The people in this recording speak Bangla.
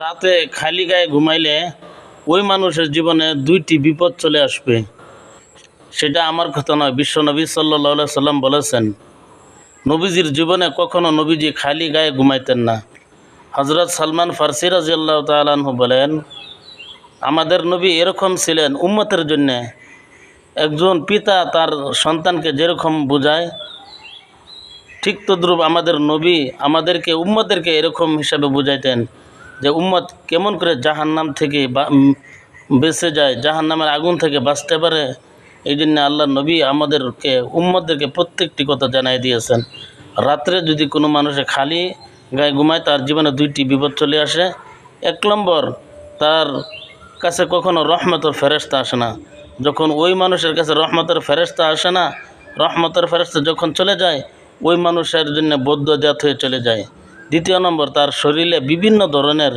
রাতে খালি গায়ে ঘুমাইলে ওই মানুষের জীবনে দুইটি বিপদ চলে আসবে। সেটা আমার কথা নয়, বিশ্বনবী সাল্লাল্লাহু আলাইহি সাল্লাম বলেছেন। নবীজির জীবনে কখনো নবীজি খালি গায়ে ঘুমাইতেন না। হযরত সালমান ফারসি রাদিয়াল্লাহু তাআলা আনহু বলেন, আমাদের নবী এরকম ছিলেন উম্মতের জন্য। একজন পিতা তার সন্তানকে যেরকম বোঝায়, ঠিক তদ্রূপ আমাদের নবী আমাদেরকে উম্মতদেরকে এরকম হিসাবে বুঝাইতেন যে উম্মত কেমন করে জাহান্নাম থেকে বেঁচে যায়, জাহান্নামের আগুন থেকে বাঁচতে পারে। এই জন্য আল্লাহ নবী আমাদেরকে উম্মতদেরকে প্রত্যেকটি কথা জানাই দিয়েছেন। রাত্রে যদি কোনো মানুষে খালি গায়ে ঘুমায় তার জীবনে দুইটি বিপদ চলে আসে। এক নম্বর, তার কাছে কখনো রহমতের ফেরেশতা আসে না। যখন ওই মানুষের কাছে রহমতের ফেরেশতা আসে না, রহমতের ফেরেশতা যখন চলে যায় ওই মানুষের জন্য বদ্ধ জাত হয়ে চলে যায়। দ্বিতীয় নম্বর, তার শরীরে বিভিন্ন ধরনের